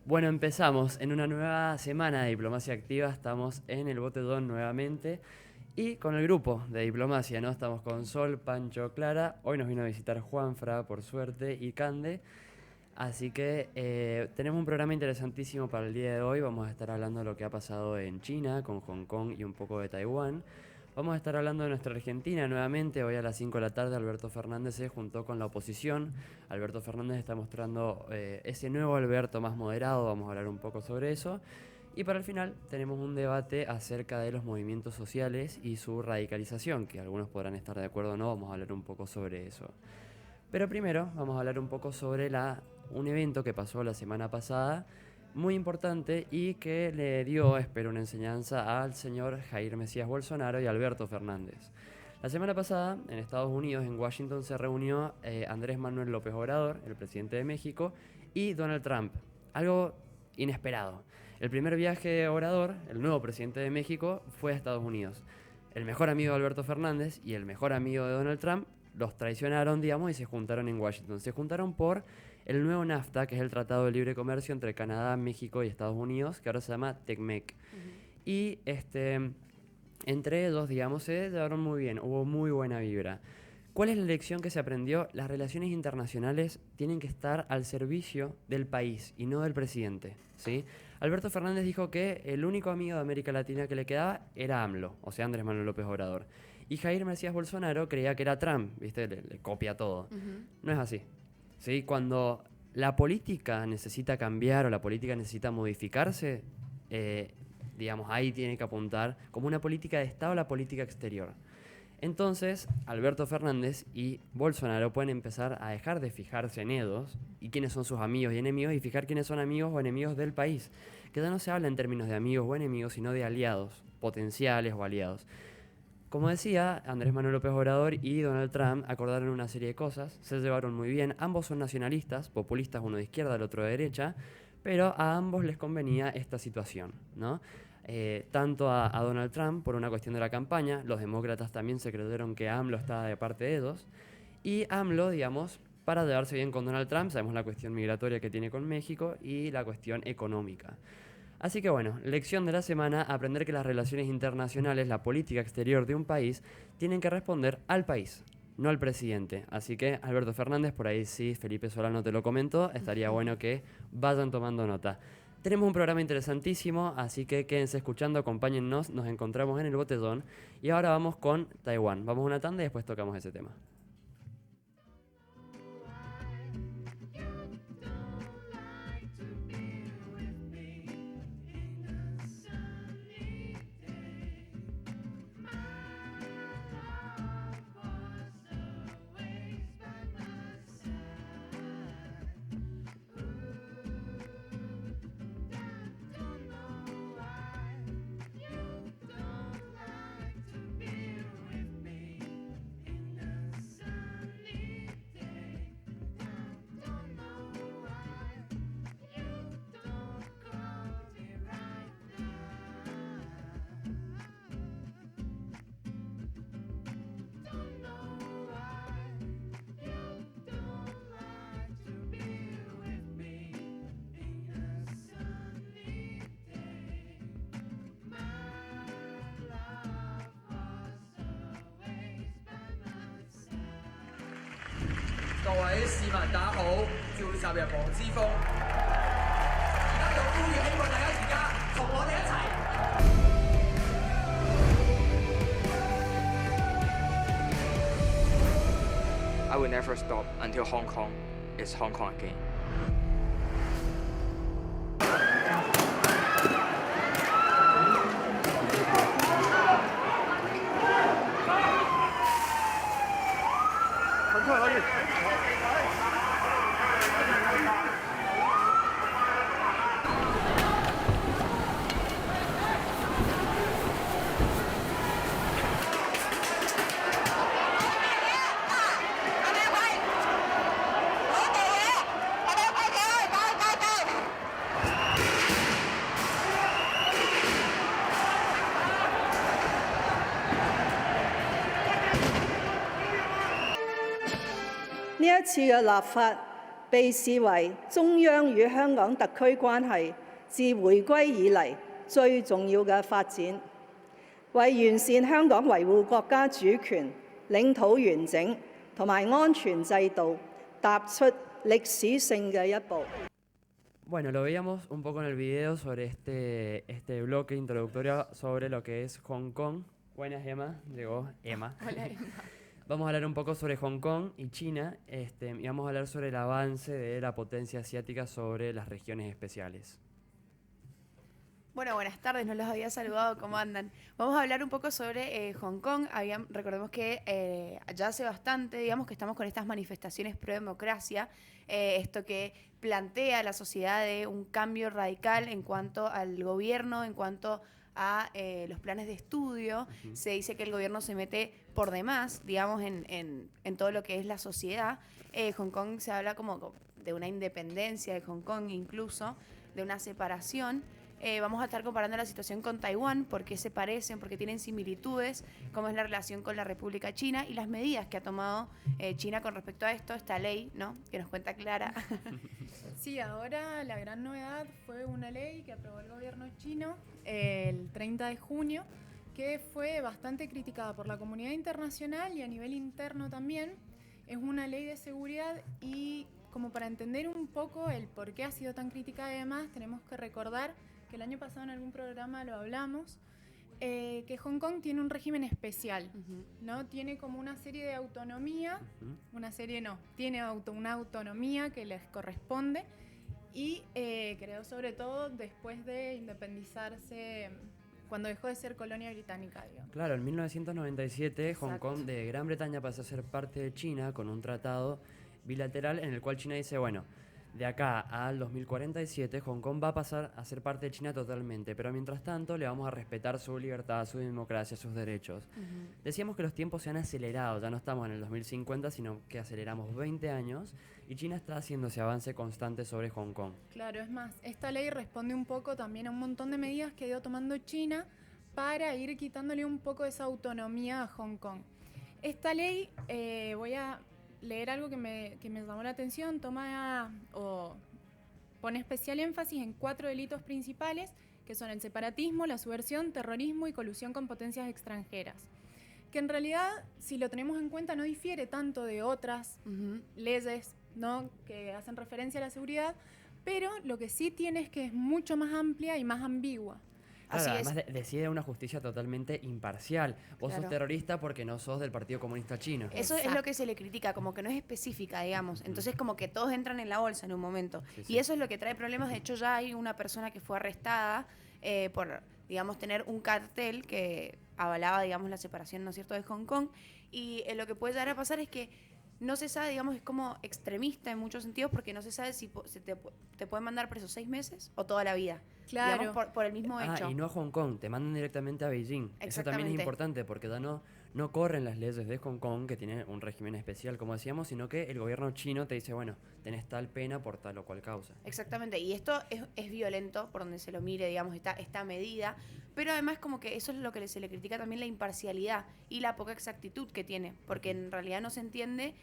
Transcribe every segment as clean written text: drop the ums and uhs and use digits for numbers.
Bueno, empezamos en una nueva semana de Diplomacia Activa, estamos en el Botellón nuevamente y con el grupo de Diplomacia, ¿no? Estamos con Sol, Pancho, Clara, hoy nos vino a visitar Juanfra, por suerte, y Cande, así que tenemos un programa interesantísimo para el día de hoy, vamos a estar hablando de lo que ha pasado en China, con Hong Kong y un poco de Taiwán. Vamos a estar hablando de nuestra Argentina nuevamente. Hoy a las 5 de la tarde Alberto Fernández se juntó con la oposición. Alberto Fernández está mostrando ese nuevo Alberto más moderado. Vamos a hablar un poco sobre eso. Y para el final tenemos un debate acerca de los movimientos sociales y su radicalización, que algunos podrán estar de acuerdo o no. Vamos a hablar un poco sobre eso. Pero primero vamos a hablar un poco sobre un evento que pasó la semana pasada, muy importante y que le dio, espero, una enseñanza al señor Jair Mesías Bolsonaro y Alberto Fernández. La semana pasada, en Estados Unidos, en Washington, se reunió Andrés Manuel López Obrador, el presidente de México, y Donald Trump. Algo inesperado. El primer viaje de Obrador, el nuevo presidente de México, fue a Estados Unidos. El mejor amigo de Alberto Fernández y el mejor amigo de Donald Trump los traicionaron, digamos, y se juntaron en Washington. Se juntaron por el nuevo NAFTA, que es el Tratado de Libre Comercio entre Canadá, México y Estados Unidos, que ahora se llama TECMEC. Y entre ellos, digamos, se llevaron muy bien, hubo muy buena vibra. ¿Cuál es la lección que se aprendió? Las relaciones internacionales tienen que estar al servicio del país y no del presidente, ¿sí? Alberto Fernández dijo que el único amigo de América Latina que le quedaba era AMLO, o sea, Andrés Manuel López Obrador. Y Jair Mesías Bolsonaro creía que era Trump, ¿viste? Le copia todo. No es así, ¿sí? Cuando la política necesita cambiar o la política necesita modificarse, digamos, ahí tiene que apuntar como una política de Estado a la política exterior. Entonces, Alberto Fernández y Bolsonaro pueden empezar a dejar de fijarse en ellos y quiénes son sus amigos y enemigos y fijar quiénes son amigos o enemigos del país. Que ya no se habla en términos de amigos o enemigos, sino de aliados, potenciales o aliados. Como decía, Andrés Manuel López Obrador y Donald Trump acordaron una serie de cosas, se llevaron muy bien, ambos son nacionalistas, populistas, uno de izquierda, el otro de derecha, pero a ambos les convenía esta situación, ¿no? Tanto a Donald Trump por una cuestión de la campaña, los demócratas también se creyeron que AMLO estaba de parte de ellos, y AMLO, digamos, para llevarse bien con Donald Trump, sabemos la cuestión migratoria que tiene con México y la cuestión económica. Así que bueno, lección de la semana, aprender que las relaciones internacionales, la política exterior de un país, tienen que responder al país, no al presidente. Así que Alberto Fernández, por ahí sí, Felipe Solano te lo comentó, estaría bueno que vayan tomando nota. Tenemos un programa interesantísimo, así que quédense escuchando, acompáñennos, nos encontramos en el Botellón y ahora vamos con Taiwán. Vamos a una tanda y después tocamos ese tema. I will never stop until Hong Kong is Hong Kong again.呢一次嘅立法被視為中央與香港特區關係自回歸以嚟最重要嘅發展，為完善香港維護國家主權、領土完整同埋安全制度踏出歷史性嘅一步。Bueno, lo veíamos un poco en el video sobre este bloque introductorio sobre lo que es Hong Kong. Buenas, Emma. Llegó Emma. Hola, Emma. Vamos a hablar un poco sobre Hong Kong y China, y vamos a hablar sobre el avance de la potencia asiática sobre las regiones especiales. Bueno, buenas tardes, no los había saludado, ¿cómo andan? Vamos a hablar un poco sobre Hong Kong. Recordemos que ya hace bastante, digamos, que estamos con estas manifestaciones pro democracia, esto que plantea la sociedad de un cambio radical en cuanto al gobierno, en cuanto a los planes de estudio. Se dice que el gobierno se mete por demás, digamos, en todo lo que es la sociedad. Hong Kong se habla como de una independencia de Hong Kong, incluso de una separación. Vamos a estar comparando la situación con Taiwán, porque se parecen, porque tienen similitudes, cómo es la relación con la República China y las medidas que ha tomado China con respecto a esto, esta ley, ¿no?, que nos cuenta Clara. Sí, ahora la gran novedad fue una ley que aprobó el gobierno chino el 30 de junio, que fue bastante criticada por la comunidad internacional y a nivel interno también. Es una ley de seguridad y, como para entender un poco el por qué ha sido tan criticada y demás, tenemos que recordar que el año pasado en algún programa lo hablamos, que Hong Kong tiene un régimen especial, ¿no? Tiene como una serie de autonomía, tiene una autonomía que les corresponde y creo sobre todo después de independizarse, cuando dejó de ser colonia británica, digamos. Claro, en 1997 Exacto. Hong Kong de Gran Bretaña pasó a ser parte de China con un tratado bilateral en el cual China dice, bueno, de acá al 2047 Hong Kong va a pasar a ser parte de China totalmente, pero mientras tanto le vamos a respetar su libertad, su democracia, sus derechos. Decíamos que los tiempos se han acelerado, ya no estamos en el 2050, sino que aceleramos 20 años y China está haciendo ese avance constante sobre Hong Kong. Claro, es más, esta ley responde un poco también a un montón de medidas que ha ido tomando China para ir quitándole un poco esa autonomía a Hong Kong. Esta ley, voy a leer algo que me llamó la atención, pone especial énfasis en 4 delitos principales, que son el separatismo, la subversión, terrorismo y colusión con potencias extranjeras. Que en realidad, si lo tenemos en cuenta, no difiere tanto de otras leyes, ¿no?, que hacen referencia a la seguridad, pero lo que sí tiene es que es mucho más amplia y más ambigua. Claro, Así además es. decide una justicia totalmente imparcial. Vos Claro. sos terrorista porque no sos del Partido Comunista Chino. Eso es lo que se le critica, como que no es específica, digamos. Entonces como que todos entran en la bolsa en un momento. Sí, sí. Y eso es lo que trae problemas. De hecho, ya hay una persona que fue arrestada por, digamos, tener un cartel que avalaba, digamos, la separación, ¿no es cierto?, de Hong Kong. Y lo que puede llegar a pasar es que no se sabe, digamos, es como extremista en muchos sentidos, porque no se sabe si te pueden mandar preso 6 meses o toda la vida. Claro. Digamos, por el mismo hecho. Y no a Hong Kong, te mandan directamente a Beijing. Eso también es Exactamente. importante porque ya no corren las leyes de Hong Kong, que tienen un régimen especial, como decíamos, sino que el gobierno chino te dice, bueno, tenés tal pena por tal o cual causa. Exactamente, y esto es violento por donde se lo mire, digamos, esta medida, pero además como que eso es lo que se le critica también, la imparcialidad y la poca exactitud que tiene, porque en realidad no se entiende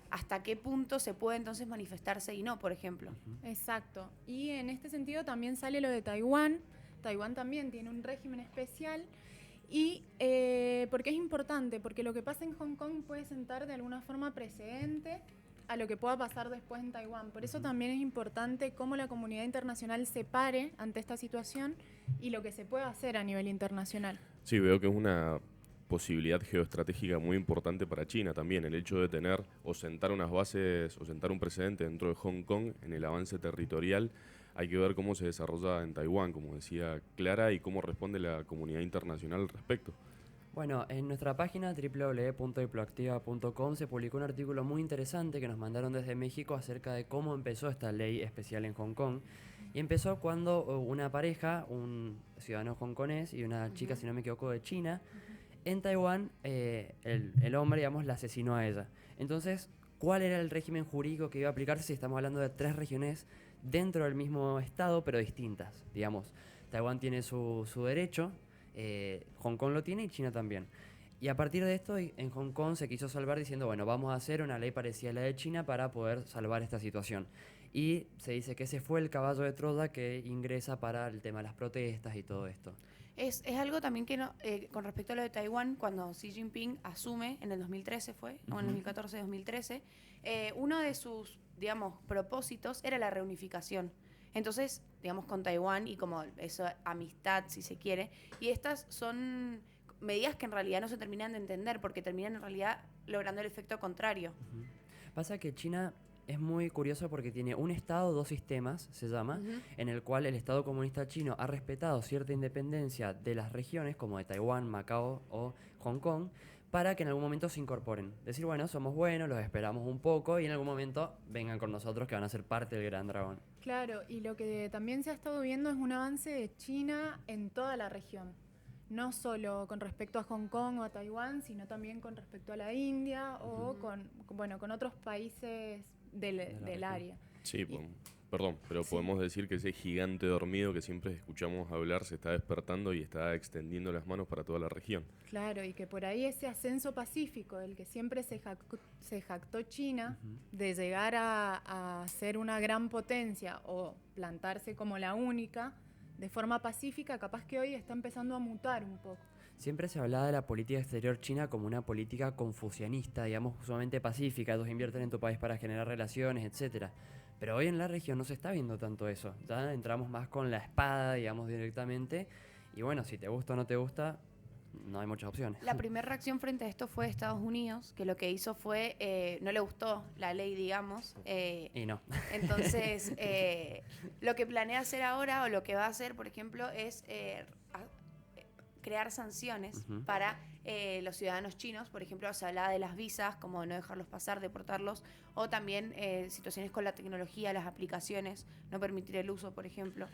hasta qué punto se puede entonces manifestarse y no, por ejemplo. Exacto. Y en este sentido también sale lo de Taiwán. Taiwán también tiene un régimen especial. Y porque es importante, porque lo que pasa en Hong Kong puede sentar de alguna forma precedente a lo que pueda pasar después en Taiwán. Por eso también es importante cómo la comunidad internacional se pare ante esta situación y lo que se puede hacer a nivel internacional. Sí, veo que es una posibilidad geoestratégica muy importante para China también, el hecho de tener o sentar unas bases o sentar un precedente dentro de Hong Kong en el avance territorial. Hay que ver cómo se desarrolla en Taiwán, como decía Clara, y cómo responde la comunidad internacional al respecto. Bueno, en nuestra página www.diploactiva.com se publicó un artículo muy interesante que nos mandaron desde México acerca de cómo empezó esta ley especial en Hong Kong. Y empezó cuando una pareja, un ciudadano hongkonés y una chica, si no me equivoco, de China, en Taiwán, el hombre, digamos, la asesinó a ella. Entonces, ¿cuál era el régimen jurídico que iba a aplicarse si estamos hablando de 3 regiones dentro del mismo estado, pero distintas? Digamos, Taiwán tiene su derecho, Hong Kong lo tiene y China también. Y a partir de esto, en Hong Kong se quiso salvar diciendo, bueno, vamos a hacer una ley parecida a la de China para poder salvar esta situación. Y se dice que ese fue el caballo de Troya que ingresa para el tema de las protestas y todo esto. Es algo también que no, con respecto a lo de Taiwán, cuando Xi Jinping asume en el 2013 fue, o en el 2014-2013, uno de sus, digamos, propósitos era la reunificación. Entonces, digamos, con Taiwán y como esa amistad, si se quiere, y estas son medidas que en realidad no se terminan de entender porque terminan en realidad logrando el efecto contrario. Pasa que China es muy curioso porque tiene un Estado, dos sistemas, se llama, en el cual el Estado comunista chino ha respetado cierta independencia de las regiones, como de Taiwán, Macao o Hong Kong, para que en algún momento se incorporen. Decir, bueno, somos buenos, los esperamos un poco y en algún momento vengan con nosotros que van a ser parte del Gran Dragón. Claro, y lo que también se ha estado viendo es un avance de China en toda la región. No solo con respecto a Hong Kong o a Taiwán, sino también con respecto a la India o con otros países del área. Sí, perdón, pero podemos decir que ese gigante dormido que siempre escuchamos hablar se está despertando y está extendiendo las manos para toda la región. Claro, y que por ahí ese ascenso pacífico del que siempre se jactó China, de llegar a ser una gran potencia o plantarse como la única, de forma pacífica, capaz que hoy está empezando a mutar un poco. Siempre se hablaba de la política exterior china como una política confucianista, digamos, sumamente pacífica, ellos invierten en tu país para generar relaciones, etcétera. Pero hoy en la región no se está viendo tanto eso, ya entramos más con la espada, digamos, directamente, y bueno, si te gusta o no te gusta, no hay muchas opciones. La primera reacción frente a esto fue Estados Unidos, que lo que hizo fue, no le gustó la ley, digamos. Y no. Entonces, lo que planea hacer ahora, o lo que va a hacer, por ejemplo, es crear sanciones para los ciudadanos chinos. Por ejemplo, se hablaba de las visas, como no dejarlos pasar, deportarlos, o también situaciones con la tecnología, las aplicaciones, no permitir el uso, por ejemplo.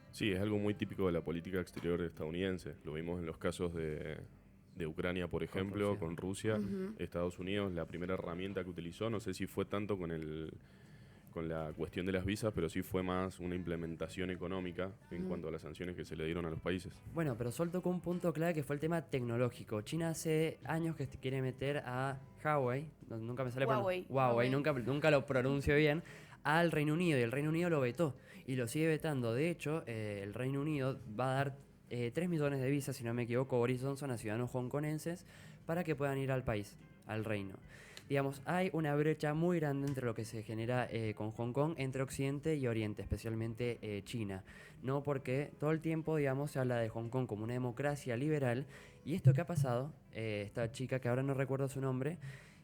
Sí, es algo muy típico de la política exterior estadounidense. Lo vimos en los casos de Ucrania, por ejemplo, con Rusia. Estados Unidos, la primera herramienta que utilizó, no sé si fue tanto con la cuestión de las visas, pero sí fue más una implementación económica en cuanto a las sanciones que se le dieron a los países. Bueno, pero Sol tocó un punto clave que fue el tema tecnológico. China hace años que quiere meter a Huawei, nunca me sale Huawei, nunca lo pronuncio bien, al Reino Unido, y el Reino Unido lo vetó y lo sigue vetando. De hecho, el Reino Unido va a dar 3 millones de visas, si no me equivoco, Boris Johnson, a ciudadanos hongkonenses para que puedan ir al país, al reino. Digamos, hay una brecha muy grande entre lo que se genera con Hong Kong, entre Occidente y Oriente, especialmente China, ¿no? Porque todo el tiempo, digamos, se habla de Hong Kong como una democracia liberal, y esto que ha pasado, esta chica que ahora no recuerdo su nombre,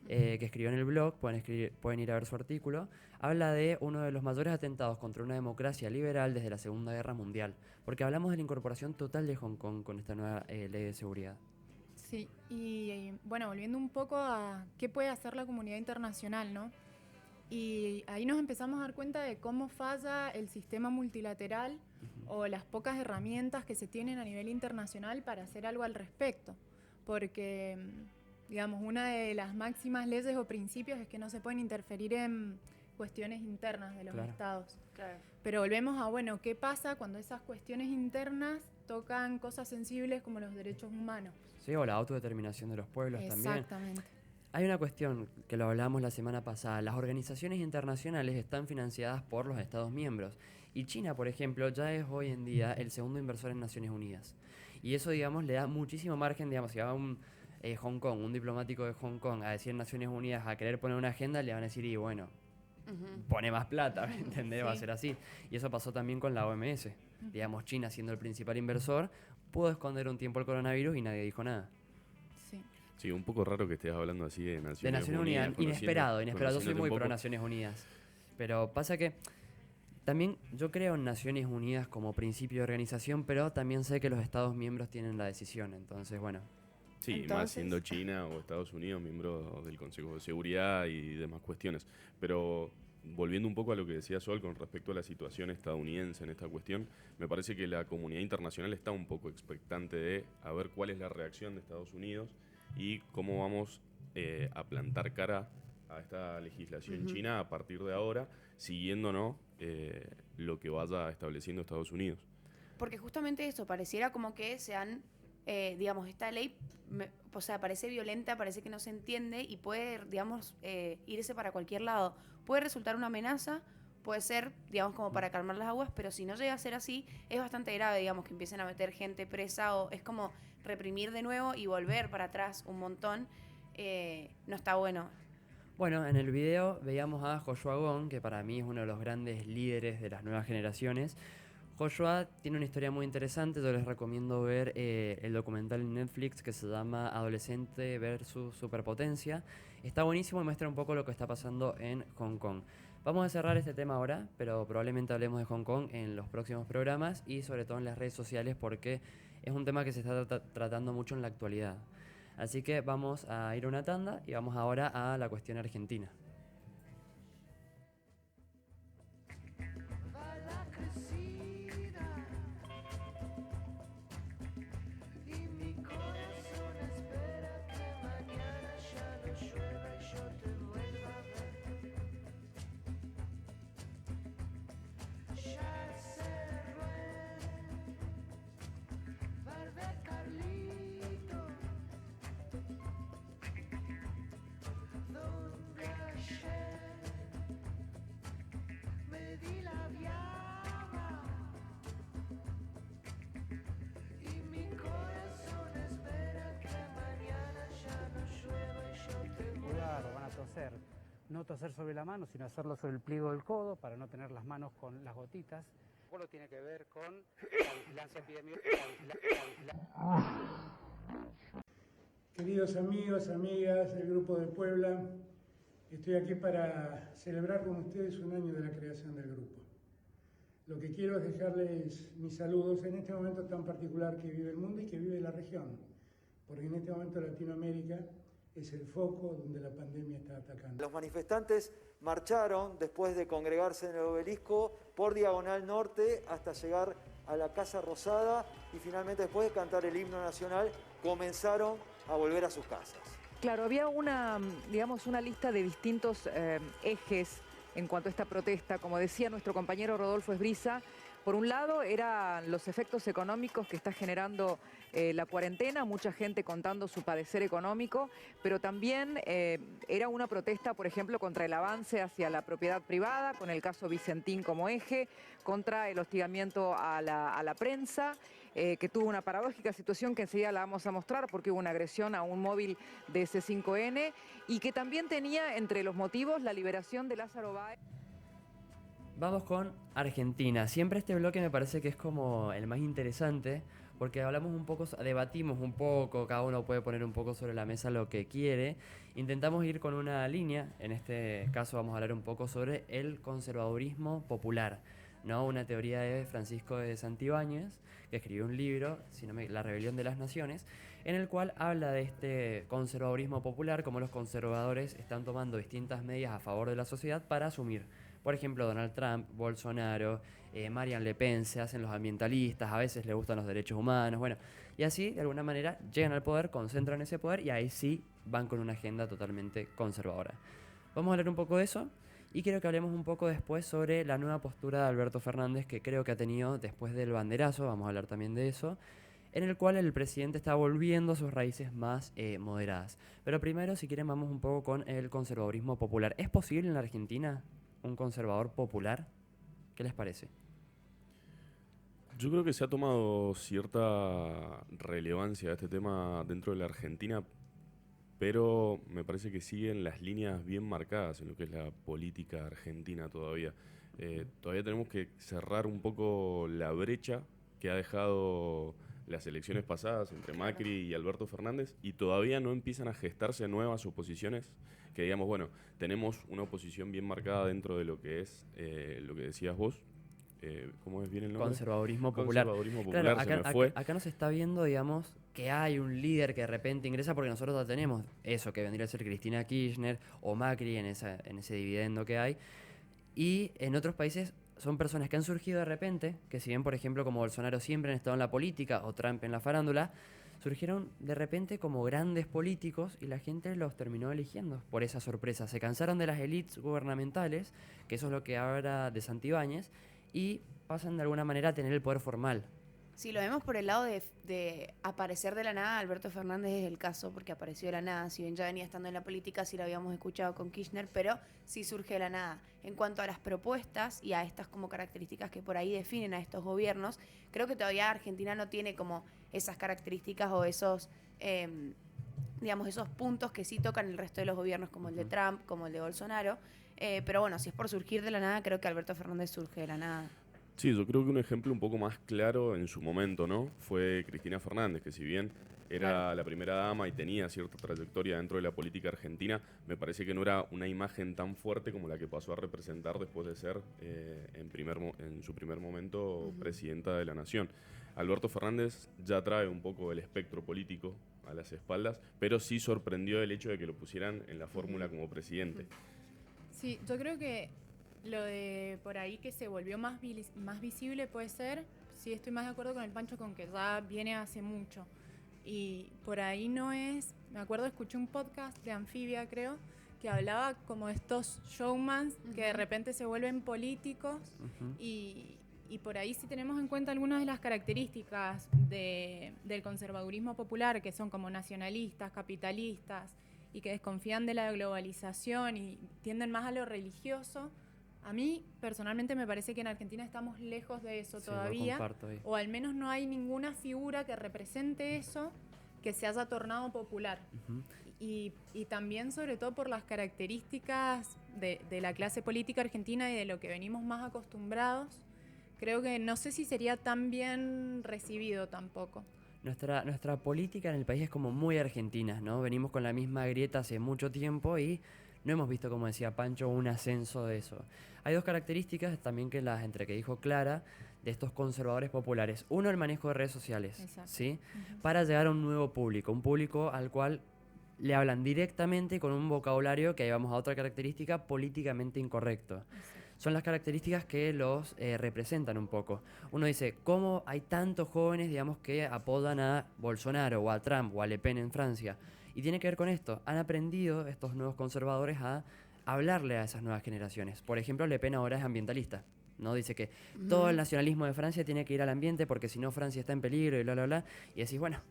que escribió en el blog, pueden ir a ver su artículo, habla de uno de los mayores atentados contra una democracia liberal desde la Segunda Guerra Mundial, porque hablamos de la incorporación total de Hong Kong con esta nueva ley de seguridad. Sí, y bueno, volviendo un poco a qué puede hacer la comunidad internacional, ¿no? Y ahí nos empezamos a dar cuenta de cómo falla el sistema multilateral o las pocas herramientas que se tienen a nivel internacional para hacer algo al respecto, porque digamos, una de las máximas leyes o principios es que no se pueden interferir en cuestiones internas de los estados. Claro. Pero volvemos a, bueno, ¿qué pasa cuando esas cuestiones internas tocan cosas sensibles como los derechos humanos? Sí, o la autodeterminación de los pueblos también. Exactamente. Hay una cuestión que lo hablamos la semana pasada. Las organizaciones internacionales están financiadas por los Estados miembros. Y China, por ejemplo, ya es hoy en día el segundo inversor en Naciones Unidas. Y eso, digamos, le da muchísimo margen, digamos, si va Hong Kong, un diplomático de Hong Kong a decir Naciones Unidas, a querer poner una agenda, le van a decir, y bueno, pone más plata, ¿me entendés? Sí. Va a ser así. Y eso pasó también con la OMS. Digamos, China siendo el principal inversor, pudo esconder un tiempo el coronavirus y nadie dijo nada. Sí, un poco raro que estés hablando así de Naciones Unidas. Inesperado. Yo soy muy pro Naciones Unidas. Pero pasa que también yo creo en Naciones Unidas como principio de organización, pero también sé que los Estados miembros tienen la decisión. Entonces, bueno. Sí, más siendo China o Estados Unidos miembros del Consejo de Seguridad y demás cuestiones. Pero volviendo un poco a lo que decía Sol con respecto a la situación estadounidense en esta cuestión, me parece que la comunidad internacional está un poco expectante de a ver cuál es la reacción de Estados Unidos y cómo vamos a plantar cara a esta legislación china a partir de ahora, siguiendo lo que vaya estableciendo Estados Unidos. Porque justamente eso, pareciera como que se han digamos, esta ley, o sea, parece violenta, parece que no se entiende y puede, digamos, irse para cualquier lado. Puede resultar una amenaza, puede ser, digamos, como para calmar las aguas, pero si no llega a ser así, es bastante grave, digamos, que empiecen a meter gente presa o es como reprimir de nuevo y volver para atrás un montón. No está bueno. Bueno, en el video veíamos a Joshua Gong, que para mí es uno de los grandes líderes de las nuevas generaciones. Joshua tiene una historia muy interesante, yo les recomiendo ver el documental en Netflix que se llama Adolescente versus Superpotencia. Está buenísimo y muestra un poco lo que está pasando en Hong Kong. Vamos a cerrar este tema ahora, pero probablemente hablemos de Hong Kong en los próximos programas y sobre todo en las redes sociales porque es un tema que se está tratando mucho en la actualidad. Así que vamos a ir a una tanda y vamos ahora a la cuestión argentina. No toser sobre la mano, sino hacerlo sobre el pliego del codo para no tener las manos con las gotitas. Lo tiene que ver con la vigilancia epidemiológica. Queridos amigos, amigas del Grupo de Puebla, estoy aquí para celebrar con ustedes un año de la creación del grupo. Lo que quiero es dejarles mis saludos en este momento tan particular que vive el mundo y que vive la región, porque en este momento Latinoamérica es el foco donde la pandemia está atacando. Los manifestantes marcharon después de congregarse en el obelisco por Diagonal Norte hasta llegar a la Casa Rosada y finalmente después de cantar el himno nacional comenzaron a volver a sus casas. Claro, había una lista de distintos ejes en cuanto a esta protesta. Como decía nuestro compañero Rodolfo Esbriza, por un lado eran los efectos económicos que está generando la cuarentena, mucha gente contando su padecer económico, pero también era una protesta, por ejemplo, contra el avance hacia la propiedad privada, con el caso Vicentín como eje, contra el hostigamiento a la prensa, que tuvo una paradójica situación que enseguida la vamos a mostrar porque hubo una agresión a un móvil de C5N y que también tenía entre los motivos la liberación de Lázaro Báez. Vamos con Argentina. Siempre este bloque me parece que es como el más interesante porque hablamos un poco, debatimos un poco, cada uno puede poner un poco sobre la mesa lo que quiere. Intentamos ir con una línea, en este caso vamos a hablar un poco sobre el conservadurismo popular, ¿no? Una teoría de Francisco de Santibáñez, que escribió un libro, La Rebelión de las Naciones, en el cual habla de este conservadurismo popular, como los conservadores están tomando distintas medidas a favor de la sociedad para asumir. Por ejemplo, Donald Trump, Bolsonaro, Marianne Le Pen, se hacen los ambientalistas, a veces les gustan los derechos humanos, bueno, y así de alguna manera llegan al poder, concentran ese poder y ahí sí van con una agenda totalmente conservadora. Vamos a hablar un poco de eso y quiero que hablemos un poco después sobre la nueva postura de Alberto Fernández que creo que ha tenido después del banderazo, vamos a hablar también de eso, en el cual el presidente está volviendo a sus raíces más moderadas. Pero primero, si quieren, vamos un poco con el conservadurismo popular. ¿Es posible en la Argentina un conservador popular? ¿Qué les parece? Yo creo que se ha tomado cierta relevancia a este tema dentro de la Argentina, pero me parece que siguen las líneas bien marcadas en lo que es la política argentina todavía. Todavía tenemos que cerrar un poco la brecha que ha dejado las elecciones pasadas entre Macri y Alberto Fernández y todavía no empiezan a gestarse nuevas oposiciones que digamos, bueno, tenemos una oposición bien marcada dentro de lo que es lo que decías vos. ¿Cómo es bien el nombre? Conservadurismo popular. Conservadurismo popular, claro, acá nos está viendo, digamos, que hay un líder que de repente ingresa porque nosotros ya tenemos eso, que vendría a ser Cristina Kirchner o Macri en ese dividendo que hay. Y en otros países son personas que han surgido de repente, que si bien, por ejemplo, como Bolsonaro siempre han estado en la política o Trump en la farándula, surgieron de repente como grandes políticos y la gente los terminó eligiendo por esa sorpresa. Se cansaron de las élites gubernamentales, que eso es lo que habla de Santibáñez, y pasan de alguna manera a tener el poder formal. Si lo vemos por el lado de aparecer de la nada, Alberto Fernández es el caso, porque apareció de la nada. Si bien ya venía estando en la política, sí lo habíamos escuchado con Kirchner, pero sí surge de la nada. En cuanto a las propuestas y a estas como características que por ahí definen a estos gobiernos, creo que todavía Argentina no tiene como esas características o esos, digamos, esos puntos que sí tocan el resto de los gobiernos, como el de Trump, como el de Bolsonaro. Pero bueno, si es por surgir de la nada, creo que Alberto Fernández surge de la nada. Sí, yo creo que un ejemplo un poco más claro en su momento, ¿no? Fue Cristina Fernández, que si bien era la primera dama y tenía cierta trayectoria dentro de la política argentina, me parece que no era una imagen tan fuerte como la que pasó a representar después de ser, en su primer momento, presidenta de la Nación. Alberto Fernández ya trae un poco el espectro político a las espaldas, pero sí sorprendió el hecho de que lo pusieran en la fórmula como presidente. Sí, yo creo que lo de por ahí que se volvió más visible puede ser, sí estoy más de acuerdo con el Pancho con que ya viene hace mucho. Y por ahí no es, me acuerdo, escuché un podcast de Anfibia, creo, que hablaba como de estos showmans que de repente se vuelven políticos y por ahí si tenemos en cuenta algunas de las características del conservadurismo popular, que son como nacionalistas, capitalistas y que desconfían de la globalización y tienden más a lo religioso. A mí, personalmente, me parece que en Argentina estamos lejos de eso todavía, o al menos no hay ninguna figura que represente eso que se haya tornado popular. Y también, sobre todo, por las características de la clase política argentina y de lo que venimos más acostumbrados, creo que no sé si sería tan bien recibido tampoco. Nuestra política en el país es como muy argentina, ¿no? Venimos con la misma grieta hace mucho tiempo y no hemos visto, como decía Pancho, un ascenso de eso. Hay dos características también que que dijo Clara, de estos conservadores populares. Uno, el manejo de redes sociales, ¿sí? Para llegar a un nuevo público, un público al cual le hablan directamente con un vocabulario que ahí vamos a otra característica, políticamente incorrecto. Son las características que los representan un poco. Uno dice, ¿cómo hay tantos jóvenes, digamos, que apodan a Bolsonaro o a Trump o a Le Pen en Francia? Y tiene que ver con esto. Han aprendido estos nuevos conservadores a hablarle a esas nuevas generaciones. Por ejemplo, Le Pen ahora es ambientalista, ¿no? Dice que todo el nacionalismo de Francia tiene que ir al ambiente porque si no Francia está en peligro y bla, bla, bla. Y decís, bueno,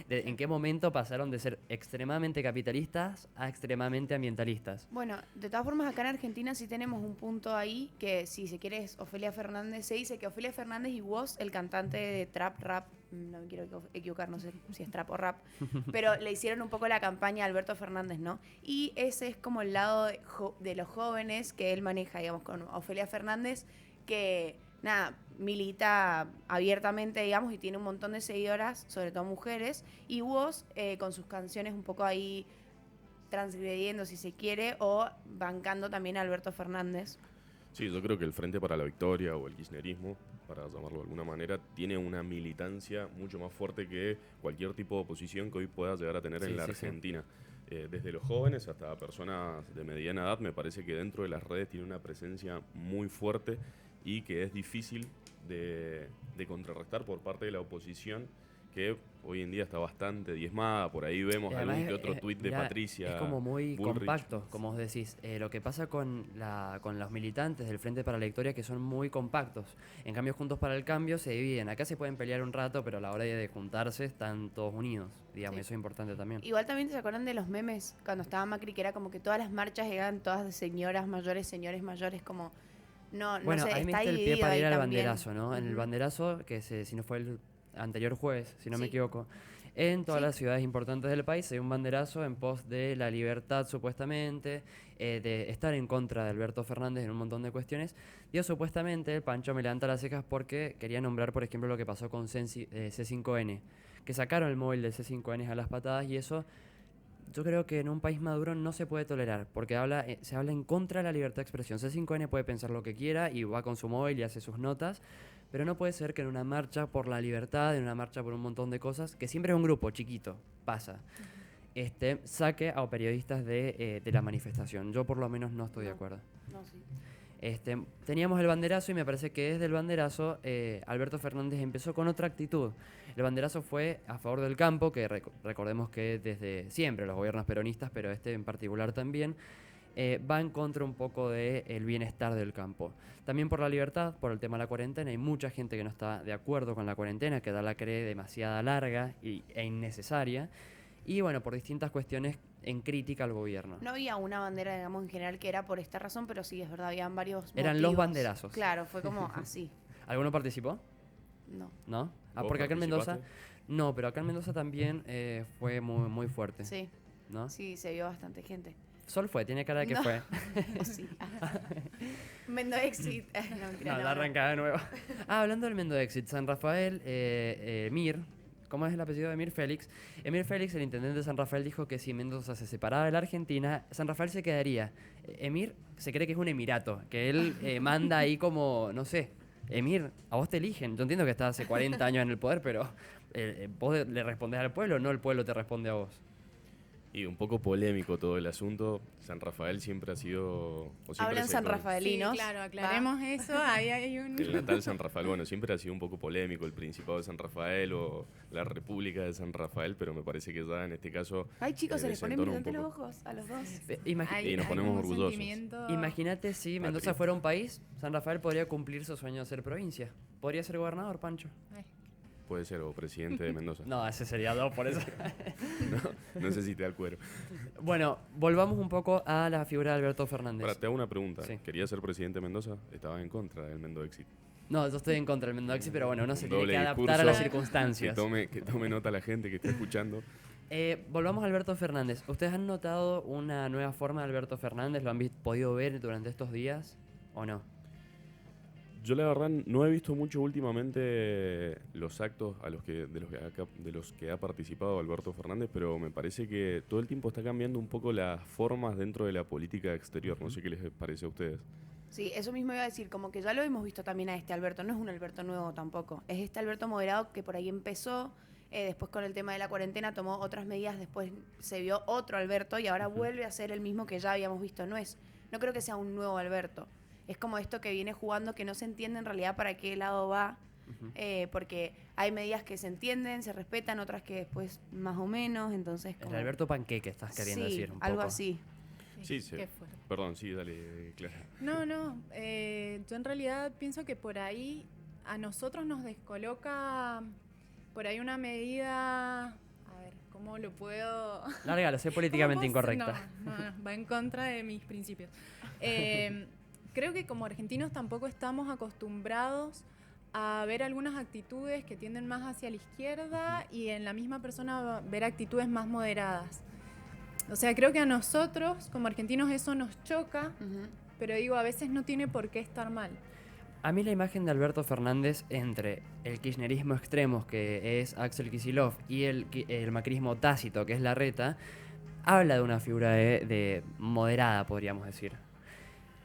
¿en qué momento pasaron de ser extremadamente capitalistas a extremadamente ambientalistas? Bueno, de todas formas, acá en Argentina sí tenemos un punto ahí que, si se quiere, es Ofelia Fernández. Se dice que Ofelia Fernández y Woz, el cantante de trap, rap, no me quiero equivocar, no sé si es trap o rap, pero le hicieron un poco la campaña a Alberto Fernández, ¿no? Y ese es como el lado de los jóvenes que él maneja, digamos, con Ofelia Fernández, que, nada, milita abiertamente, digamos, y tiene un montón de seguidoras, sobre todo mujeres, y Woz con sus canciones un poco ahí transgrediendo, si se quiere, o bancando también a Alberto Fernández. Sí, yo creo que el Frente para la Victoria o el kirchnerismo, para llamarlo de alguna manera, tiene una militancia mucho más fuerte que cualquier tipo de oposición que hoy pueda llegar a tener en la Argentina. Desde los jóvenes hasta personas de mediana edad, me parece que dentro de las redes tiene una presencia muy fuerte y que es difícil de contrarrestar por parte de la oposición, que hoy en día está bastante diezmada. Por ahí vemos algún que otro tuit de Patricia. Es como muy Bullrich. compacto, como vos decís. Lo que pasa con los militantes del Frente para la Victoria, que son muy compactos. En cambio, Juntos para el Cambio se dividen. Acá se pueden pelear un rato, pero a la hora de juntarse están todos unidos. Digamos, eso es importante también. Igual también se acuerdan de los memes cuando estaba Macri, que era como que todas las marchas eran todas de señoras mayores, señores mayores, como... No, bueno, no sé, ahí me está diste el dividido pie para ir al también. banderazo, ¿no? En el banderazo, que si no fue el anterior jueves, si no me equivoco, en todas las ciudades importantes del país hay un banderazo en pos de la libertad, supuestamente, de estar en contra de Alberto Fernández en un montón de cuestiones. Yo supuestamente, Pancho me levanta las cejas porque quería nombrar, por ejemplo, lo que pasó con C5N, que sacaron el móvil de C5N a las patadas, y eso yo creo que en un país maduro no se puede tolerar, porque se habla en contra de la libertad de expresión. C5N puede pensar lo que quiera y va con su móvil y hace sus notas, pero no puede ser que en una marcha por la libertad, en una marcha por un montón de cosas, que siempre es un grupo chiquito, pasa, saque a periodistas de la manifestación. Yo por lo menos no estoy de acuerdo. No, sí. Teníamos el banderazo y me parece que desde el banderazo Alberto Fernández empezó con otra actitud. El banderazo fue a favor del campo, que recordemos que desde siempre los gobiernos peronistas, pero en particular también, va en contra un poco del bienestar del campo. También por la libertad, por el tema de la cuarentena, hay mucha gente que no está de acuerdo con la cuarentena, que la cree demasiado larga e innecesaria, y bueno, por distintas cuestiones en crítica al gobierno. No había una bandera, digamos, en general que era por esta razón, pero sí, es verdad, habían varios Eran motivos. los banderazos. Claro, fue como así. ¿Alguno participó? No. ¿No? Ah, ¿Vos porque acá en Mendoza... participaste? No, pero acá en Mendoza también fue muy, muy fuerte. Sí, ¿No? sí, se vio bastante gente. Sol fue, tiene cara de que No. fue. Sí. Mendo Exit. No, mentira, No, no, la no. arrancada de nuevo. Hablando del Mendo Exit, San Rafael, Emir, ¿cómo es el apellido de Emir Félix? Emir Félix, el intendente de San Rafael, dijo que si Mendoza se separaba de la Argentina, San Rafael se quedaría. Emir se cree que es un emirato, que él manda ahí como, no sé, Emir, a vos te eligen. Yo entiendo que estás hace 40 años en el poder, pero vos le respondés al pueblo, no el pueblo te responde a vos. Y un poco polémico todo el asunto. San Rafael siempre ha sido... o siempre Hablan se San con- Rafaelinos. Sí, claro, aclaremos eso. Ahí hay un... El natal San Rafael, bueno, siempre ha sido un poco polémico el Principado de San Rafael o la República de San Rafael, pero me parece que ya en este caso... Ay, chicos, se les ponen desentona un brillantes los poco. ojos a los dos. Y nos hay ponemos como un orgullosos. sentimiento- Imagínate si Mendoza Patria. fuera un país, San Rafael podría cumplir su sueño de ser provincia. Podría ser gobernador, Pancho. Ay. Puede ser, o presidente de Mendoza. No, ese sería dos, por eso. No sé si te da el cuero. Bueno, volvamos un poco a la figura de Alberto Fernández. Ahora, te hago una pregunta. Sí. ¿Querías ser presidente de Mendoza? Estabas en contra del Mendo Exit. No, yo estoy en contra del Mendoza, pero bueno, uno se Un tiene doble que adaptar a discurso. las circunstancias. Que tome nota la gente que está escuchando. Volvamos a Alberto Fernández. ¿Ustedes han notado una nueva forma de Alberto Fernández? ¿Lo han podido ver durante estos días o no? Yo la verdad no he visto mucho últimamente los actos de los que ha participado Alberto Fernández, pero me parece que todo el tiempo está cambiando un poco las formas dentro de la política exterior. No sé qué les parece a ustedes. Sí, eso mismo iba a decir, como que ya lo hemos visto también a este Alberto, no es un Alberto nuevo tampoco, es este Alberto moderado que por ahí empezó, después con el tema de la cuarentena tomó otras medidas, después se vio otro Alberto y ahora vuelve a ser el mismo que ya habíamos visto, no creo que sea un nuevo Alberto, es como esto que viene jugando que no se entiende en realidad para qué lado va, porque hay medidas que se entienden, se respetan, otras que después más o menos, entonces El como... Alberto Panqueque estás queriendo Sí, decir un algo poco. así. Sí, sí. Qué fuerte. Perdón, sí, dale, Clara. No, yo en realidad pienso que por ahí a nosotros nos descoloca por ahí una medida, a ver, ¿cómo lo puedo...? Lárgalo, sé políticamente ¿Cómo puedo- incorrecta. No, va en contra de mis principios. Creo que como argentinos tampoco estamos acostumbrados a ver algunas actitudes que tienden más hacia la izquierda y en la misma persona ver actitudes más moderadas. O sea, creo que a nosotros como argentinos eso nos choca, pero digo, a veces no tiene por qué estar mal. A mí la imagen de Alberto Fernández entre el kirchnerismo extremo, que es Axel Kicillof, y el macrismo tácito, que es Larreta, habla de una figura de moderada, podríamos decir.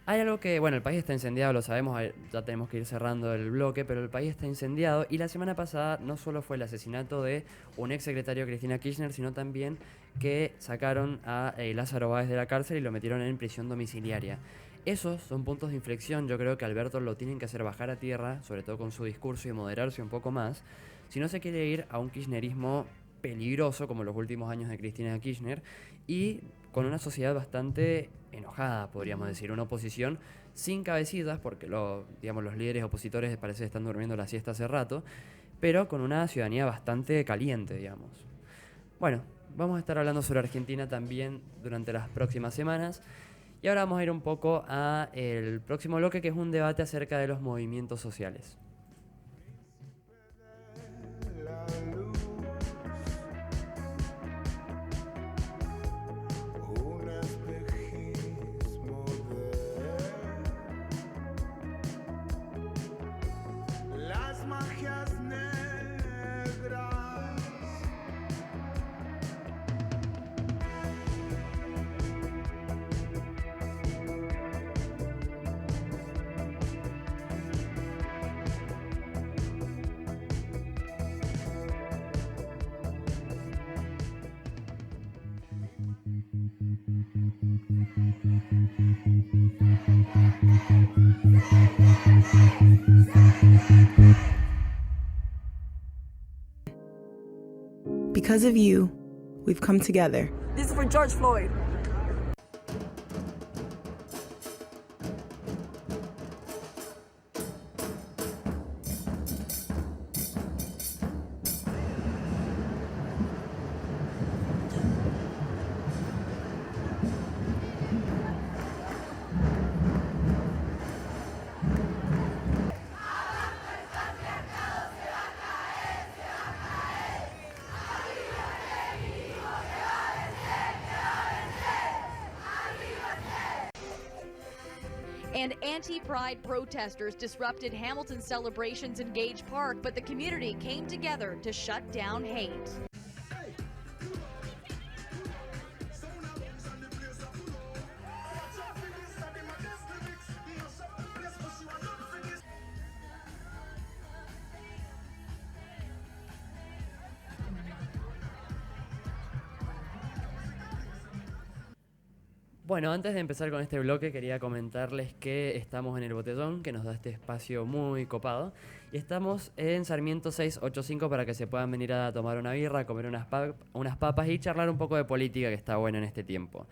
Hay algo que, bueno, el país está incendiado, lo sabemos, ya tenemos que ir cerrando el bloque, pero el país está incendiado y la semana pasada no solo fue el asesinato de un ex secretario de Cristina Kirchner, sino también que sacaron a Lázaro Báez de la cárcel y lo metieron en prisión domiciliaria. Esos son puntos de inflexión, yo creo que Alberto lo tienen que hacer bajar a tierra, sobre todo con su discurso y moderarse un poco más, si no se quiere ir a un kirchnerismo peligroso como los últimos años de Cristina Kirchner y con una sociedad bastante enojada, podríamos decir, una oposición sin cabecillas, porque los líderes opositores parece que están durmiendo la siesta hace rato, pero con una ciudadanía bastante caliente, digamos. Bueno, vamos a estar hablando sobre Argentina también durante las próximas semanas, y ahora vamos a ir un poco a el próximo bloque, que es un debate acerca de los movimientos sociales. Las magias negras. Because of you, we've come together. This is for George Floyd. And anti-pride protesters disrupted Hamilton celebrations in Gage Park, but the community came together to shut down hate. Bueno, antes de empezar con este bloque quería comentarles que estamos en el Botellón, que nos da este espacio muy copado. Y estamos en Sarmiento 685 para que se puedan venir a tomar una birra, comer unas papas y charlar un poco de política, que está bueno en este tiempo.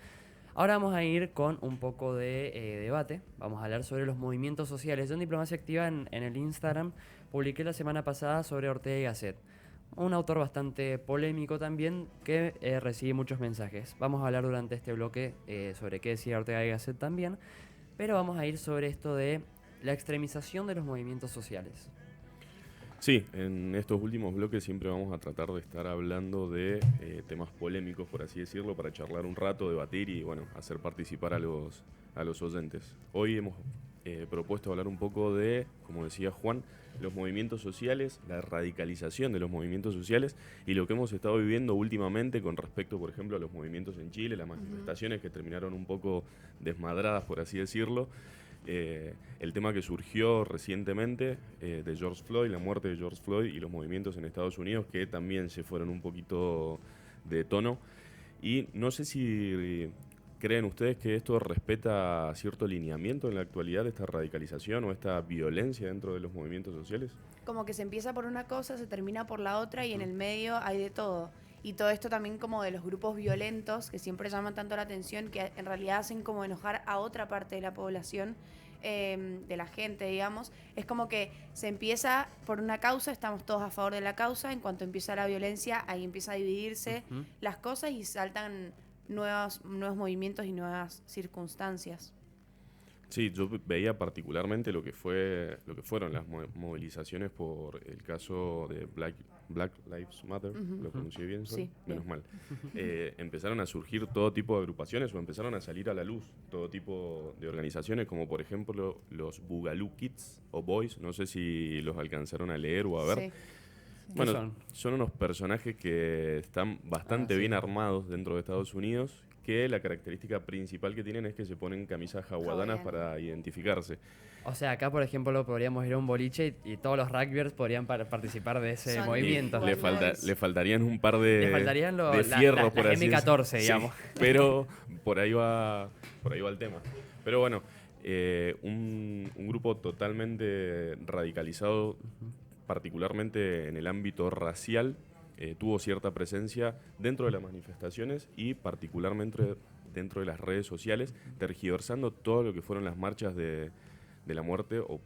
Ahora vamos a ir con un poco de debate. Vamos a hablar sobre los movimientos sociales. Yo en Diplomacia Activa en el Instagram publiqué la semana pasada sobre Ortega y Gasset. Un autor bastante polémico también que recibí muchos mensajes. Vamos a hablar durante este bloque sobre qué decía Ortega y Gasset también, pero vamos a ir sobre esto de la extremización de los movimientos sociales. Sí, en estos últimos bloques siempre vamos a tratar de estar hablando de temas polémicos, por así decirlo, para charlar un rato, debatir y bueno, hacer participar a los oyentes. Hoy hemos propuesto hablar un poco de, como decía Juan, los movimientos sociales, la radicalización de los movimientos sociales y lo que hemos estado viviendo últimamente con respecto, por ejemplo, a los movimientos en Chile, las manifestaciones que terminaron un poco desmadradas, por así decirlo. El tema que surgió recientemente de George Floyd, la muerte de George Floyd y los movimientos en Estados Unidos que también se fueron un poquito de tono. Y no sé si ¿creen ustedes que esto respeta cierto lineamiento en la actualidad, esta radicalización o esta violencia dentro de los movimientos sociales? Como que se empieza por una cosa, se termina por la otra y en el medio hay de todo. Y todo esto también como de los grupos violentos que siempre llaman tanto la atención, que en realidad hacen como enojar a otra parte de la población, de la gente, digamos. Es como que se empieza por una causa, estamos todos a favor de la causa, en cuanto empieza la violencia, ahí empieza a dividirse las cosas y saltan nuevos movimientos y nuevas circunstancias. Sí, yo veía particularmente lo que fueron las movilizaciones por el caso de Black Lives Matter, lo pronuncié bien, sí, menos mal. Empezaron a surgir todo tipo de agrupaciones o empezaron a salir a la luz todo tipo de organizaciones, como por ejemplo los Boogaloo Kids o Boys, no sé si los alcanzaron a leer o a ver. Sí. Bueno, son unos personajes que están bastante bien armados dentro de Estados Unidos, que la característica principal que tienen es que se ponen camisas hawaianas para identificarse. O sea, acá por ejemplo podríamos ir a un boliche y todos los rugbyers podrían participar de ese movimiento. Le faltarían un par de fierros, por así M14, digamos. Sí, pero por ahí va el tema. Pero bueno, un grupo totalmente radicalizado, particularmente en el ámbito racial, tuvo cierta presencia dentro de las manifestaciones y particularmente dentro de las redes sociales, tergiversando todo lo que fueron las marchas de la muerte o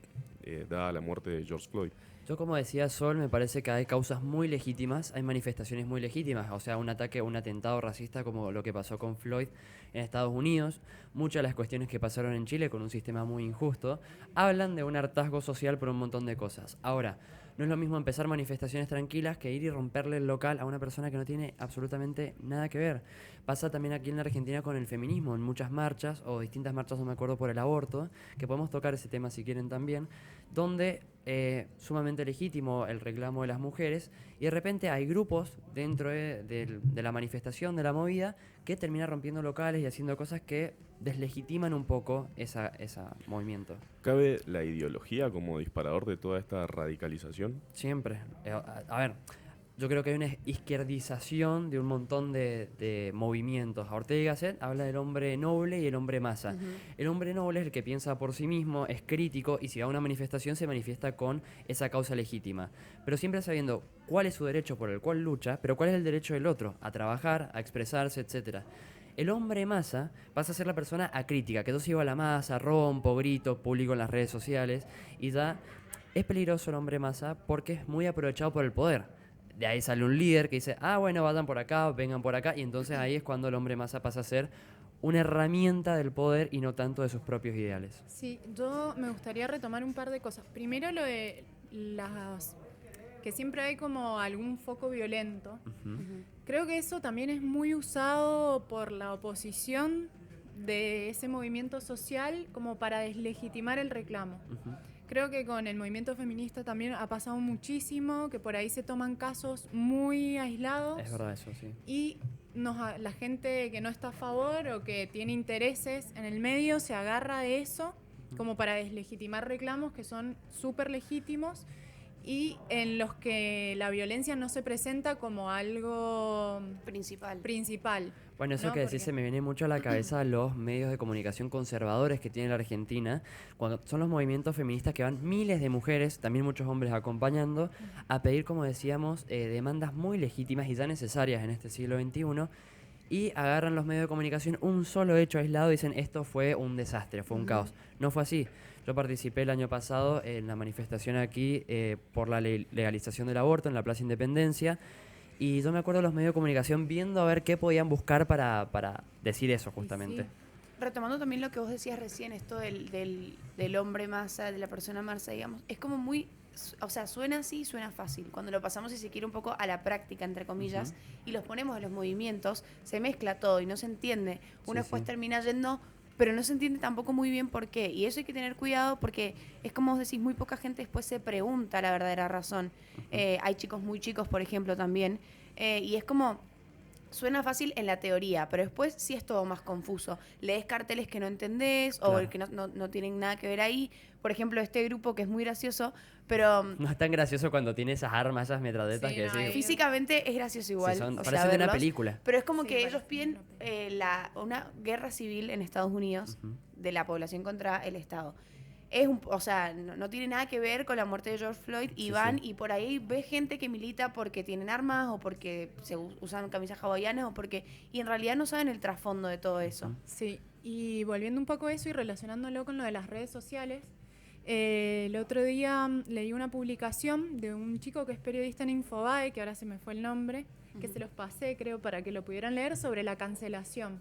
dada la muerte de George Floyd. Yo, como decía Sol, me parece que hay causas muy legítimas, hay manifestaciones muy legítimas, o sea, un atentado racista como lo que pasó con Floyd en Estados Unidos, muchas de las cuestiones que pasaron en Chile con un sistema muy injusto, hablan de un hartazgo social por un montón de cosas. Ahora, no es lo mismo empezar manifestaciones tranquilas que ir y romperle el local a una persona que no tiene absolutamente nada que ver. Pasa también aquí en la Argentina con el feminismo, en muchas marchas, o distintas marchas, no me acuerdo, por el aborto, que podemos tocar ese tema si quieren también, donde sumamente legítimo el reclamo de las mujeres, y de repente hay grupos dentro de la manifestación, de la movida, que terminan rompiendo locales y haciendo cosas que deslegitiman un poco ese movimiento. ¿Cabe la ideología como disparador de toda esta radicalización? Siempre. A ver, yo creo que hay una izquierdización de un montón de movimientos. Ortega y Gasset habla del hombre noble y el hombre masa. El hombre noble es el que piensa por sí mismo, es crítico y si va a una manifestación se manifiesta con esa causa legítima. Pero siempre sabiendo cuál es su derecho por el cual lucha, pero cuál es el derecho del otro, a trabajar, a expresarse, etcétera. El hombre masa pasa a ser la persona acrítica, que yo sigo a la masa, rompo, grito, publico en las redes sociales y ya es peligroso el hombre masa porque es muy aprovechado por el poder. De ahí sale un líder que dice, bueno, vayan por acá, vengan por acá, y entonces ahí es cuando el hombre masa pasa a ser una herramienta del poder y no tanto de sus propios ideales. Sí, yo me gustaría retomar un par de cosas. Primero lo de que siempre hay como algún foco violento. Creo que eso también es muy usado por la oposición de ese movimiento social como para deslegitimar el reclamo. Creo que con el movimiento feminista también ha pasado muchísimo, que por ahí se toman casos muy aislados. Es verdad eso, sí. Y la gente que no está a favor o que tiene intereses en el medio se agarra de eso como para deslegitimar reclamos que son súper legítimos y en los que la violencia no se presenta como algo principal. Bueno, eso ¿no? que decís se me viene mucho a la cabeza los medios de comunicación conservadores que tiene la Argentina, cuando son los movimientos feministas que van miles de mujeres, también muchos hombres acompañando, a pedir, como decíamos, demandas muy legítimas y ya necesarias en este siglo XXI, y agarran los medios de comunicación un solo hecho aislado y dicen esto fue un desastre, fue un caos. No fue así. Yo participé el año pasado en la manifestación aquí por la legalización del aborto en la Plaza Independencia, y yo me acuerdo de los medios de comunicación viendo a ver qué podían buscar para decir eso justamente. Sí. Retomando también lo que vos decías recién, esto del hombre masa, de la persona masa, digamos, es como muy, o sea, suena así, suena fácil. Cuando lo pasamos, si se quiere, un poco a la práctica, entre comillas, y los ponemos en los movimientos, se mezcla todo y no se entiende. Uno después termina yendo, pero no se entiende tampoco muy bien por qué. Y eso hay que tener cuidado porque es como vos decís, muy poca gente después se pregunta la verdadera razón. Hay chicos muy chicos, por ejemplo, también. Y es como, suena fácil en la teoría, pero después sí es todo más confuso. Lees carteles que no entendés o que no tienen nada que ver ahí. Por ejemplo, este grupo que es muy gracioso, pero... No es tan gracioso cuando tiene esas armas, esas metralletas que decís. Físicamente es gracioso igual. Sí, o parece sea, de una verlos, película. pero es como que ellos piden una guerra civil en Estados Unidos de la población contra el Estado. O sea, no tiene nada que ver con la muerte de George Floyd y van y por ahí ves gente que milita porque tienen armas o porque se usan camisas hawaianas y en realidad no saben el trasfondo de todo eso. Sí, y volviendo un poco a eso y relacionándolo con lo de las redes sociales, el otro día leí una publicación de un chico que es periodista en Infobae, que ahora se me fue el nombre, que se los pasé, creo, para que lo pudieran leer, sobre la cancelación.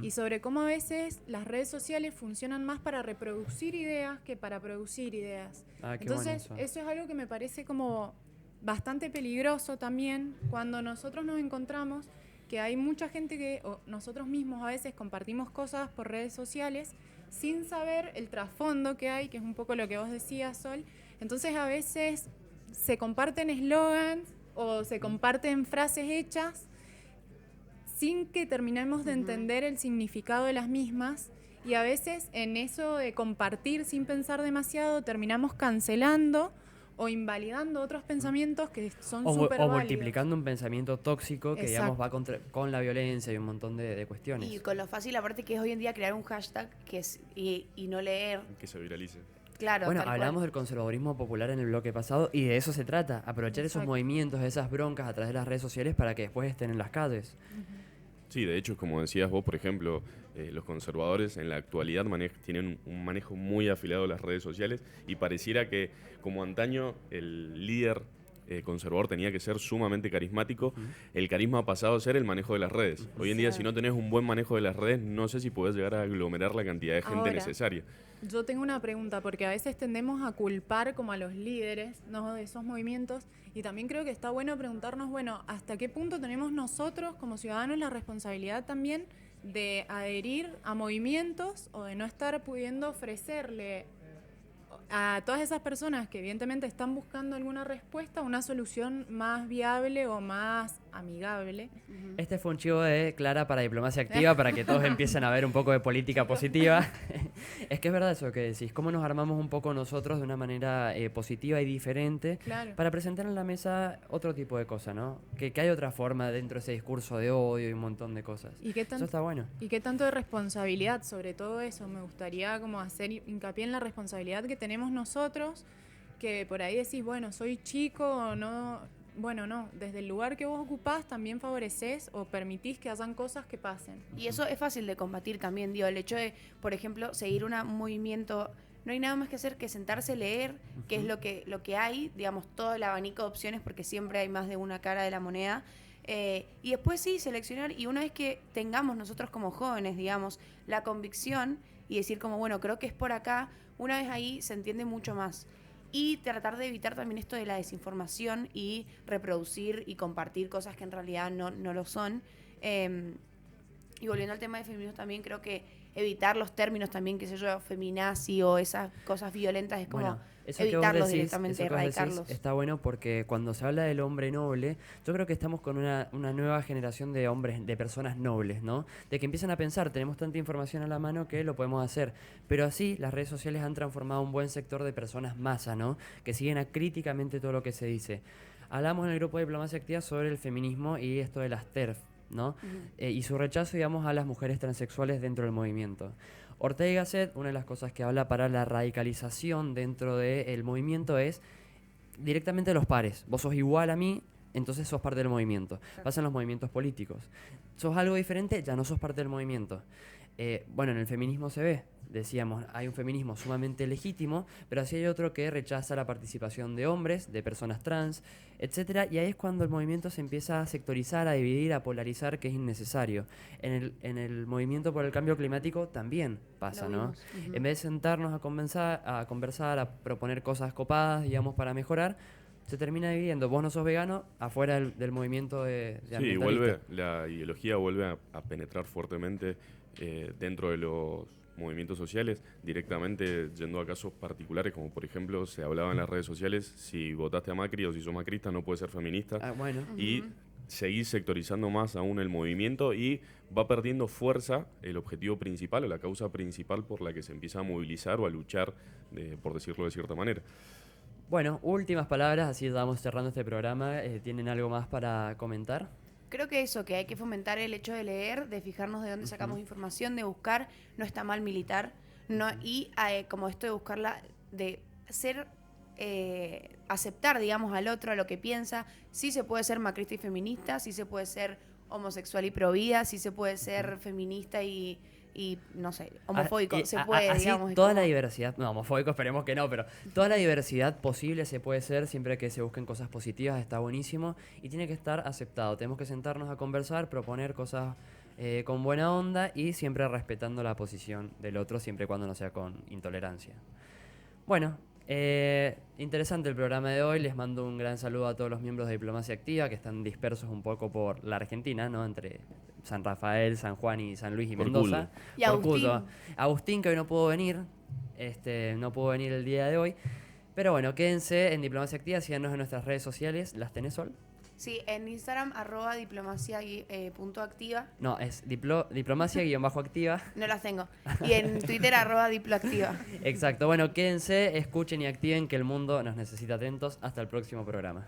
Y sobre cómo a veces las redes sociales funcionan más para reproducir ideas que para producir ideas. Entonces, eso es algo que me parece como bastante peligroso también cuando nosotros nos encontramos que hay mucha gente que, o nosotros mismos a veces compartimos cosas por redes sociales sin saber el trasfondo que hay, que es un poco lo que vos decías, Sol. Entonces, a veces se comparten eslogans o se comparten frases hechas sin que terminemos de entender el significado de las mismas, y a veces en eso de compartir sin pensar demasiado terminamos cancelando o invalidando otros pensamientos que son súper válidos. O multiplicando un pensamiento tóxico que digamos va con la violencia y un montón de cuestiones. Y con lo fácil aparte que es hoy en día crear un hashtag y no leer. Que se viralice. Claro, bueno, hablamos del conservadurismo popular en el bloque pasado y de eso se trata, aprovechar esos movimientos, esas broncas a través de las redes sociales para que después estén en las calles. Sí, de hecho, como decías vos, por ejemplo, los conservadores en la actualidad tienen un manejo muy afilado de las redes sociales y pareciera que, como antaño, el líder conservador tenía que ser sumamente carismático, el carisma ha pasado a ser el manejo de las redes. Hoy en día, si no tenés un buen manejo de las redes, no sé si podés llegar a aglomerar la cantidad de gente necesaria. Yo tengo una pregunta, porque a veces tendemos a culpar como a los líderes, ¿no?, de esos movimientos, y también creo que está bueno preguntarnos, bueno, ¿hasta qué punto tenemos nosotros como ciudadanos la responsabilidad también de adherir a movimientos o de no estar pudiendo ofrecerle a todas esas personas que evidentemente están buscando alguna respuesta, una solución más viable o más amigable? Este fue un chivo de Clara para Diplomacia Activa, para que todos empiecen a ver un poco de política positiva. Es que es verdad eso que decís, cómo nos armamos un poco nosotros de una manera positiva y diferente para presentar en la mesa otro tipo de cosas, ¿no? Que hay otra forma dentro de ese discurso de odio y un montón de cosas. Eso está bueno. ¿Y qué tanto de responsabilidad sobre todo eso? Me gustaría como hacer hincapié en la responsabilidad que tenemos nosotros, que por ahí decís, bueno, soy chico o no. Bueno, no, desde el lugar que vos ocupás también favoreces o permitís que hayan cosas que pasen. Y eso es fácil de combatir también, digo, el hecho de, por ejemplo, seguir un movimiento, no hay nada más que hacer que sentarse a leer, que es lo que hay, digamos, todo el abanico de opciones, porque siempre hay más de una cara de la moneda, y después sí, seleccionar, y una vez que tengamos nosotros como jóvenes, digamos, la convicción y decir como, bueno, creo que es por acá, una vez ahí se entiende mucho más. Y tratar de evitar también esto de la desinformación y reproducir y compartir cosas que en realidad no lo son. Y volviendo al tema de feminismo también, creo que evitar los términos también, qué sé yo, feminazi o esas cosas violentas, es como Bueno, eso que vos evitarlos decís, directamente, eso que vos decís erradicarlos. está bueno porque cuando se habla del hombre noble, yo creo que estamos con una nueva generación de hombres, de personas nobles, ¿no? De que empiezan a pensar, tenemos tanta información a la mano que lo podemos hacer. Pero así, las redes sociales han transformado un buen sector de personas masa, ¿no? Que siguen críticamente todo lo que se dice. Hablamos en el grupo de Diplomacia Activa sobre el feminismo y esto de las TERF, ¿no? Y su rechazo, digamos, a las mujeres transexuales dentro del movimiento. Ortega y Gasset, una de las cosas que habla para la radicalización dentro del movimiento es directamente los pares. Vos sos igual a mí, entonces sos parte del movimiento. Pasan los movimientos políticos. Sos algo diferente, ya no sos parte del movimiento. Bueno, en el feminismo se ve, decíamos, hay un feminismo sumamente legítimo, pero así hay otro que rechaza la participación de hombres, de personas trans, etcétera, y ahí es cuando el movimiento se empieza a sectorizar, a dividir, a polarizar, que es innecesario. En el movimiento por el cambio climático también pasa, ¿no? En vez de sentarnos a conversar, a proponer cosas copadas, digamos, para mejorar, se termina dividiendo. Vos no sos vegano, afuera del movimiento de ambientalista. La ideología vuelve a penetrar fuertemente dentro de los movimientos sociales, directamente yendo a casos particulares, como por ejemplo se hablaba en las redes sociales, si votaste a Macri o si sos macrista no puedes ser feminista. Bueno. Y seguís sectorizando más aún el movimiento y va perdiendo fuerza el objetivo principal o la causa principal por la que se empieza a movilizar o a luchar, por decirlo de cierta manera. Bueno, últimas palabras, así vamos cerrando este programa. ¿Tienen algo más para comentar? Creo que eso, que hay que fomentar el hecho de leer, de fijarnos de dónde sacamos información, de buscar, no está mal militar, no, y como esto de buscarla, de ser, aceptar, digamos, al otro, a lo que piensa. Sí se puede ser macrista y feminista, sí se puede ser homosexual y pro vida, sí se puede ser feminista y no sé, homofóbico, se puede, así digamos. Toda la diversidad, no, homofóbico esperemos que no, pero toda la diversidad posible se puede ser siempre que se busquen cosas positivas, está buenísimo y tiene que estar aceptado. Tenemos que sentarnos a conversar, proponer cosas con buena onda y siempre respetando la posición del otro, siempre y cuando no sea con intolerancia. Bueno, interesante el programa de hoy. Les mando un gran saludo a todos los miembros de Diplomacia Activa que están dispersos un poco por la Argentina, ¿no? Entre San Rafael, San Juan y San Luis y Mendoza. Y Agustín. Agustín, que hoy no pudo venir, no pudo venir el día de hoy. Pero bueno, quédense en Diplomacia Activa, síganos en nuestras redes sociales. ¿Las tenés, Sol? Sí, en Instagram, @diplomacia.activa. No, es diplomacia_activa. No las tengo. Y en Twitter, @diploactiva. Exacto. Bueno, quédense, escuchen y activen que el mundo nos necesita atentos. Hasta el próximo programa.